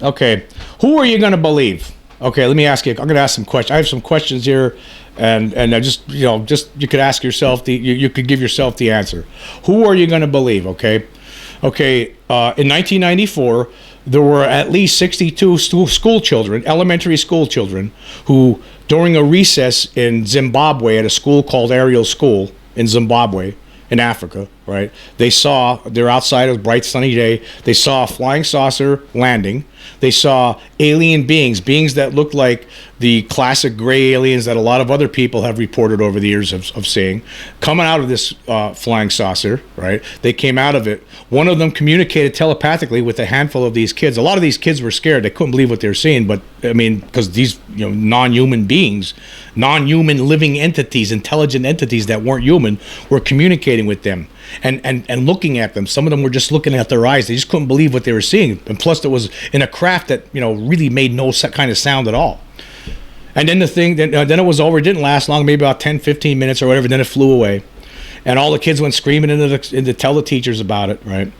Okay, who are you going to believe? Okay, let me ask you. I'm going to ask some questions. I have some questions here, and I just you could ask yourself you could give yourself the answer. Who are you going to believe? Okay, in 1994, there were at least 62 school children, elementary school children, who during a recess in Zimbabwe at a school called Ariel School in Zimbabwe, in Africa, right? They're outside of a bright sunny day. They saw a flying saucer landing. They saw alien beings that looked like the classic gray aliens that a lot of other people have reported over the years of seeing, coming out of this flying saucer, right? They came out of it. One of them communicated telepathically with a handful of these kids. A lot of these kids were scared. They couldn't believe what they were seeing, but I mean, because these non-human beings, non-human living entities, intelligent entities that weren't human, were communicating with them and looking at them. Some of them were just looking at their eyes. They just couldn't believe what they were seeing. And plus, it was in a craft that really made no kind of sound at all. And then then it was over. It didn't last long, maybe about 10, 15 minutes or whatever. Then it flew away, and all the kids went screaming in to tell the teachers about it, right?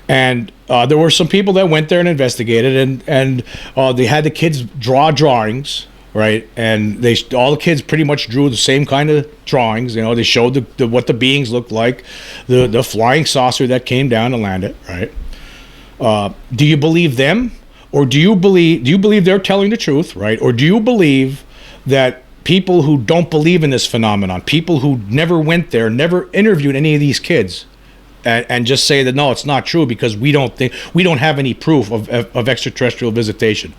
And there were some people that went there and investigated, and they had the kids draw drawings, right? And all the kids pretty much drew the same kind of drawings. They showed what the beings looked like, the flying saucer that came down to land it, right? Do you believe them? Or do you believe they're telling the truth, right? Or do you believe that people who don't believe in this phenomenon, people who never went there, never interviewed any of these kids, and just say that no, it's not true because we don't have any proof of extraterrestrial visitation,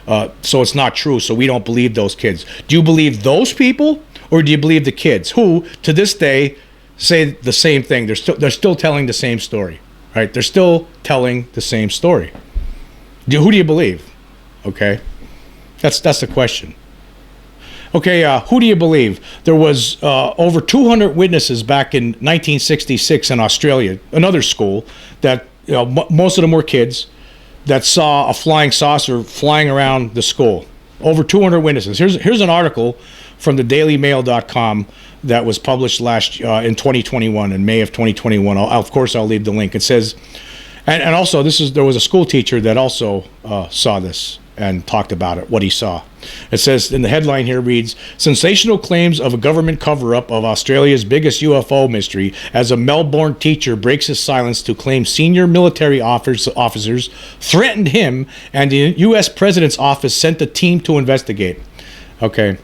so it's not true, so we don't believe those kids? Do you believe those people, or do you believe the kids who, to this day, say the same thing? They're still telling the same story, right? They're still telling the same story. Who do you believe? Okay, that's the question. Okay, who do you believe? There was over 200 witnesses back in 1966 in Australia, another school that most of them were kids that saw a flying saucer flying around the school. Over 200 witnesses. Here's an article from the DailyMail.com that was published in 2021, in May of 2021. Of course, I'll leave the link. It says. And also, there was a school teacher that also saw this and talked about it, what he saw. It says, in the headline here reads, sensational claims of a government cover-up of Australia's biggest UFO mystery as a Melbourne teacher breaks his silence to claim senior military officers threatened him and the U.S. President's office sent a team to investigate. Okay.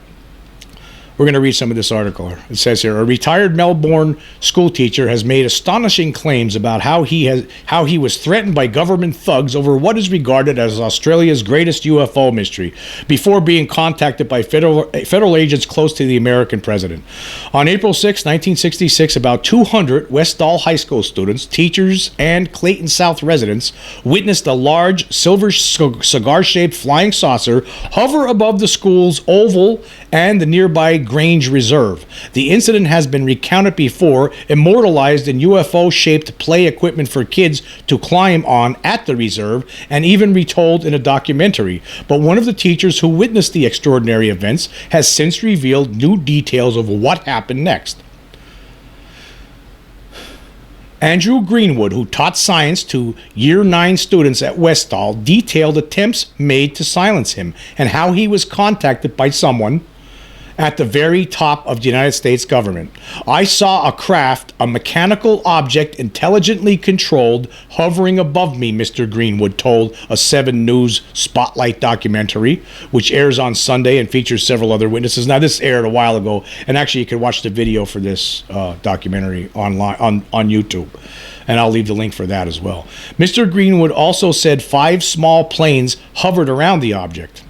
We're going to read some of this article. It says here, a retired Melbourne school teacher has made astonishing claims about how he was threatened by government thugs over what is regarded as Australia's greatest UFO mystery before being contacted by federal agents close to the American president. On April 6, 1966, about 200 Westall High School students, teachers, and Clayton South residents witnessed a large silver cigar-shaped flying saucer hover above the school's oval and the nearby Grange Reserve. The incident has been recounted before, immortalized in UFO-shaped play equipment for kids to climb on at the reserve, and even retold in a documentary. But one of the teachers who witnessed the extraordinary events has since revealed new details of what happened next. Andrew Greenwood, who taught science to Year 9 students at Westall, detailed attempts made to silence him and how he was contacted by someone at the very top of the United States government. I saw a craft, a mechanical object intelligently controlled, hovering above me, Mr. Greenwood told a 7 News Spotlight documentary, which airs on Sunday and features several other witnesses. Now, this aired a while ago, and actually you can watch the video for this documentary online on YouTube. And I'll leave the link for that as well. Mr. Greenwood also said 5 small planes hovered around the object.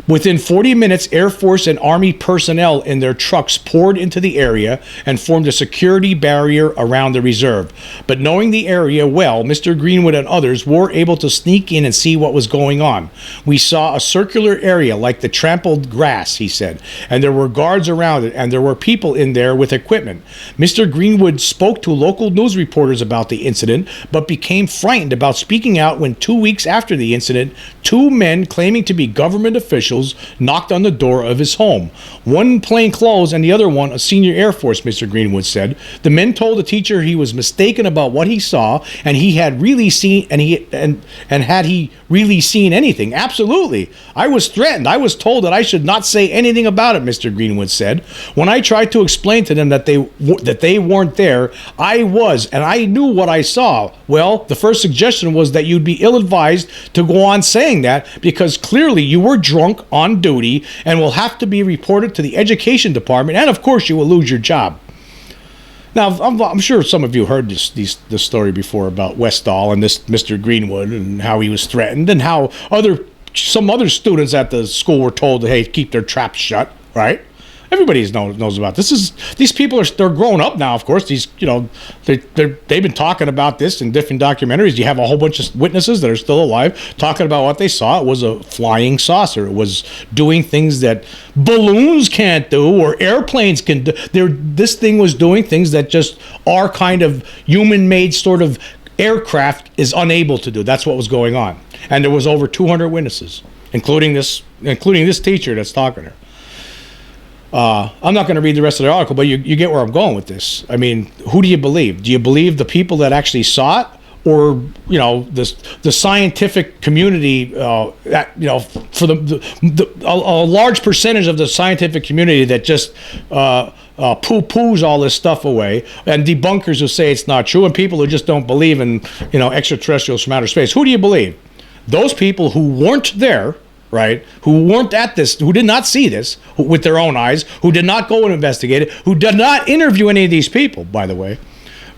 Within 40 minutes, Air Force and Army personnel in their trucks poured into the area and formed a security barrier around the reserve. But knowing the area well, Mr. Greenwood and others were able to sneak in and see what was going on. We saw a circular area like the trampled grass, he said, and there were guards around it, and there were people in there with equipment. Mr. Greenwood spoke to local news reporters about the incident, but became frightened about speaking out when 2 weeks after the incident, 2 men claiming to be government officials officials knocked on the door of his home. One plain clothes and the other one a senior Air Force, Mr. Greenwood said. The men told the teacher he was mistaken about what he saw, and he had really seen and had he really seen anything? Absolutely. I was threatened. I was told that I should not say anything about it, Mr. Greenwood said. When I tried to explain to them that they weren't there, I was, and I knew what I saw. Well, the first suggestion was that you'd be ill-advised to go on saying that because clearly you were drunk on duty and will have to be reported to the education department, and of course you will lose your job. Now, I'm sure some of you heard this story before about Westall and this Mr. Greenwood and how he was threatened and how some other students at the school were told, hey, keep their traps shut, right? Everybody knows about this. These people they're grown up now. Of course, they've been talking about this in different documentaries. You have a whole bunch of witnesses that are still alive talking about what they saw. It was a flying saucer. It was doing things that balloons can't do or airplanes can do. This thing was doing things that just our kind of human-made sort of aircraft is unable to do. That's what was going on, and there was over 200 witnesses, including this teacher that's talking to her. I'm not going to read the rest of the article, but you get where I'm going with this. I mean, who do you believe? Do you believe the people that actually saw it, or the scientific community? For a large percentage of the scientific community that just poo-poos all this stuff away, and debunkers who say it's not true, and people who just don't believe in extraterrestrials from outer space. Who do you believe? Those people who weren't there, right, who weren't at this, who did not see this with their own eyes, who did not go and investigate it, who did not interview any of these people, by the way,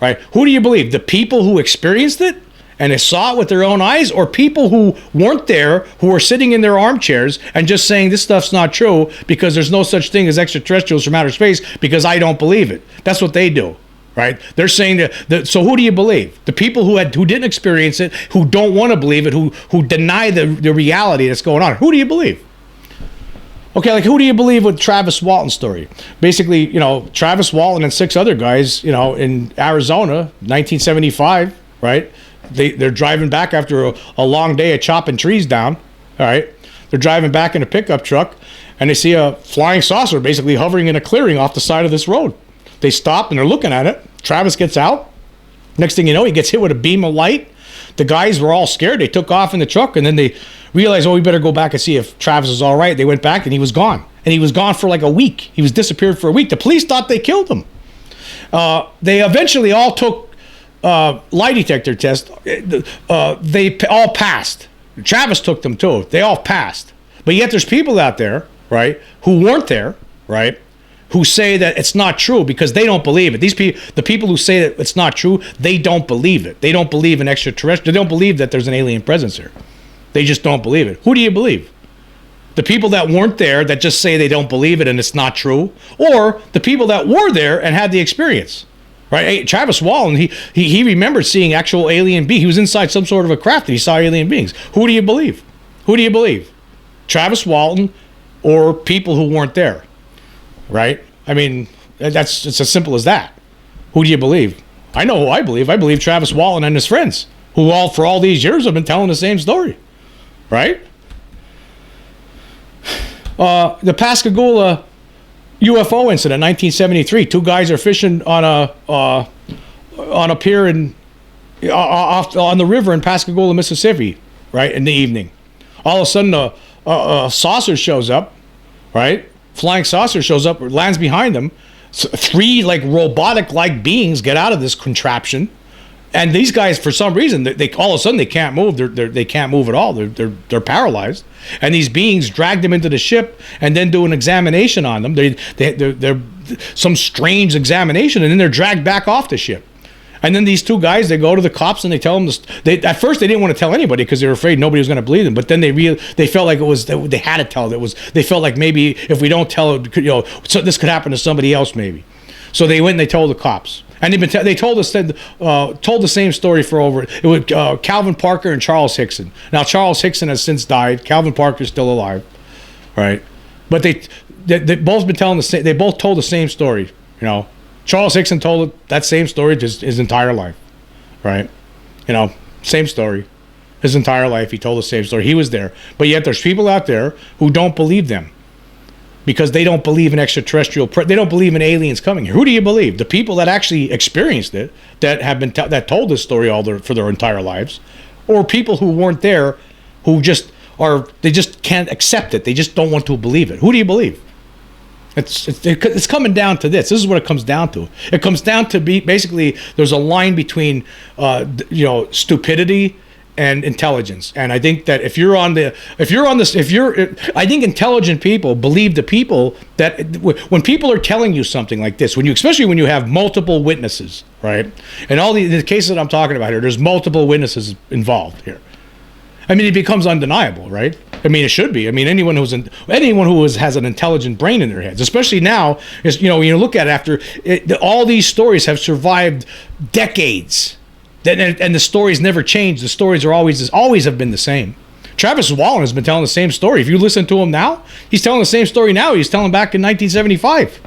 right? Who do you believe? The people who experienced it and they saw it with their own eyes, or people who weren't there, who were sitting in their armchairs and just saying this stuff's not true because there's no such thing as extraterrestrials from outer space because I don't believe it? That's what they do. Right? They're saying that. So who do you believe? The people who didn't experience it, who don't want to believe it, who deny the reality that's going on. Who do you believe? Okay, like who do you believe with Travis Walton's story? Basically, Travis Walton and 6 other guys, in Arizona, 1975, right? They're driving back after a long day of chopping trees down. All right, they're driving back in a pickup truck, and they see a flying saucer basically hovering in a clearing off the side of this road. They stop and they're looking at it. Travis gets out. Next thing you know, he gets hit with a beam of light. The guys were all scared. They took off in the truck, and then they realized, we better go back and see if Travis is all right. They went back, and he was gone. And he was gone for like a week. He was disappeared for a week. The police thought they killed him. They eventually all took lie detector tests. They all passed. Travis took them too. They all passed. But yet there's people out there, right, who weren't there, right, who say that it's not true because they don't believe it. The people who say that it's not true, they don't believe it. They don't believe in extraterrestrial. They don't believe that there's an alien presence here. They just don't believe it. Who do you believe? The people that weren't there that just say they don't believe it and it's not true, or the people that were there and had the experience? Right? Hey, Travis Walton, he remembered seeing actual alien beings. He was inside some sort of a craft and he saw alien beings. Who do you believe? Who do you believe? Travis Walton or people who weren't there? Right? I mean, it's as simple as that. Who do you believe? I know who I believe. I believe Travis Walton and his friends, who for all these years have been telling the same story. Right? The Pascagoula UFO incident, 1973. 2 guys are fishing on a pier on the river in Pascagoula, Mississippi. Right, in the evening. All of a sudden, a saucer shows up. Right. Flying saucer shows up, lands behind them. So 3 like robotic-like beings get out of this contraption, and these guys, for some reason, they all of a sudden they can't move. They can't move at all. They're paralyzed, and these beings drag them into the ship and then do an examination on them. They're some strange examination, and then they're dragged back off the ship. And then these 2 guys, they go to the cops and they tell them this. At first, they didn't want to tell anybody because they were afraid nobody was going to believe them. But then they felt like they had to tell. They felt like maybe if we don't tell it, so this could happen to somebody else maybe. So they went and they told the cops. And they told the same story for over. It was Calvin Parker and Charles Hickson. Now Charles Hickson has since died. Calvin Parker is still alive, right? But they both been telling the same. They both told the same story, Charles Hickson told that same story just his entire life, right? Same story. his entire life. He told the same story. He was there. But yet there's people out there who don't believe them because they don't believe in extraterrestrial. They don't believe in aliens coming here. Who do you believe? The people that actually experienced it, that have been that told this story for their entire lives, or people who weren't there, who they just can't accept it. They just don't want to believe it. Who do you believe? It's coming down to this. This is what it comes down to. It comes down to basically there's a line between stupidity and intelligence. And I think that I think intelligent people believe the people that when people are telling you something like this, especially when you have multiple witnesses, right? And all the cases that I'm talking about here, there's multiple witnesses involved here. I mean, it becomes undeniable, right? I mean, it should be. I mean, anyone who has an intelligent brain in their heads, especially now, is when you look at all these stories have survived decades, and the stories never change. The stories are always have been the same. Travis Wallen has been telling the same story. If you listen to him now, he's telling the same story now. He's telling back in 1975.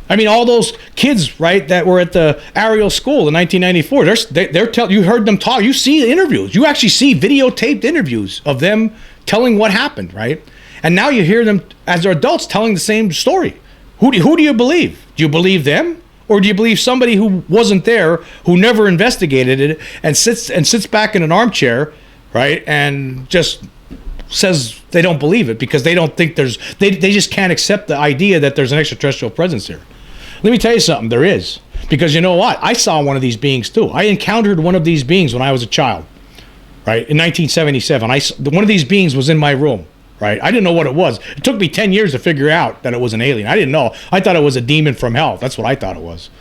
I mean, all those kids, right, that were at the Ariel School in 1994, you heard them talk. You see the interviews. You actually see videotaped interviews of them telling what happened, right? And now you hear them as they're adults telling the same story. Who do you believe? Do you believe them, or do you believe somebody who wasn't there, who never investigated it, and sits back in an armchair, right, and just says they don't believe it because they don't think they just can't accept the idea that there's an extraterrestrial presence here? Let me tell you something, there is. Because you know what? I saw one of these beings too. I encountered one of these beings when I was a child, right? In 1977. One of these beings was in my room, right? I didn't know what it was. It took me 10 years to figure out that it was an alien. I didn't know. I thought it was a demon from hell. That's what I thought it was,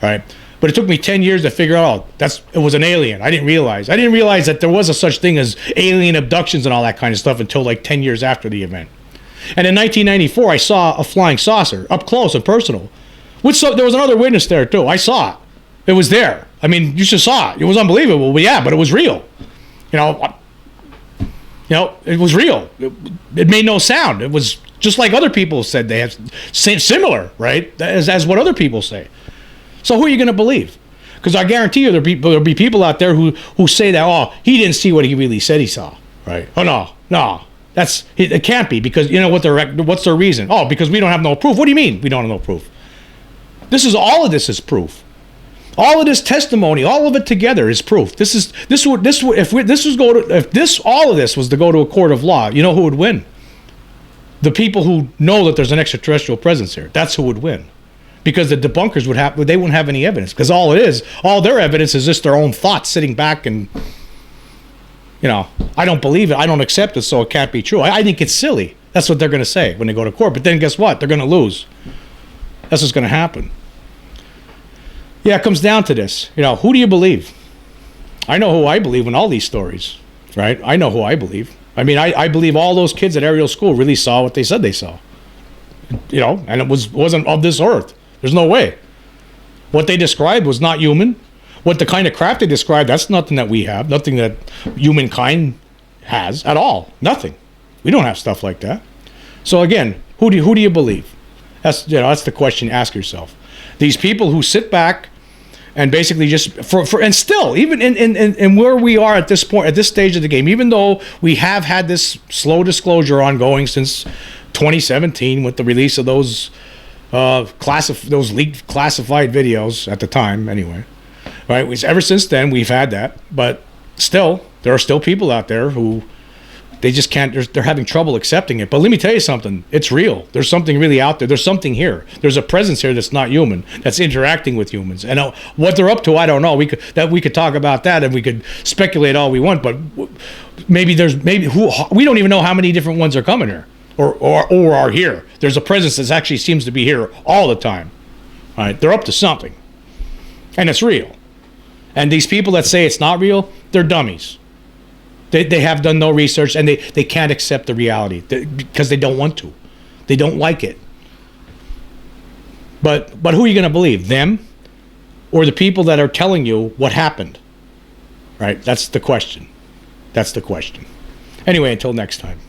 right? But it took me 10 years to figure out it was an alien. I didn't realize that there was a such thing as alien abductions and all that kind of stuff until like 10 years after the event. And in 1994, I saw a flying saucer up close and personal. There was another witness there too. I saw it. It was there. I mean, you just saw it. It was unbelievable, but yeah, but it was real. It was real. It made no sound. It was just like other people said they have similar, right? As what other people say. So who are you going to believe? Because I guarantee you there'll be people out there who say that, he didn't see what he really said he saw, right? Oh no. It can't be, because what's their reason? Oh, because we don't have no proof. What do you mean we don't have no proof? All of this is proof. All of this testimony, all of it together is proof. All of this was to go to a court of law, you know who would win? The people who know that there's an extraterrestrial presence here. That's who would win. Because the debunkers wouldn't have any evidence. Because all their evidence is just their own thoughts sitting back and, I don't believe it, I don't accept it, so it can't be true. I think it's silly. That's what they're going to say when they go to court. But then guess what? They're going to lose. That's what's going to happen. Yeah, it comes down to this. Who do you believe? I know who I believe in all these stories, right? I know who I believe. I mean, I believe all those kids at Ariel School really saw what they said they saw. And it wasn't of this earth. There's no way. What they described was not human. What the kind of craft they described, that's nothing that we have. Nothing that humankind has at all. Nothing. We don't have stuff like that. So again, who do you believe? That's the question. Ask yourself. These people who sit back and basically just and still, even in where we are at this point, at this stage of the game, even though we have had this slow disclosure ongoing since 2017 with the release of those leaked classified videos at the time, anyway, right? Ever since then we've had that, but still, there are still people out there who. They just can't, they're having trouble accepting it. But let me tell you something, it's real. There's something really out there. There's something here. There's a presence here that's not human, that's interacting with humans. And what they're up to, I don't know. We could talk about that, and we could speculate all we want, but we don't even know how many different ones are coming here or are here. There's a presence that actually seems to be here all the time. All right, they're up to something. And it's real. And these people that say it's not real, they're dummies. They have done no research, and they can't accept the reality because they don't want to. They don't like it. But who are you going to believe? Them or the people that are telling you what happened? Right? That's the question. Anyway, until next time.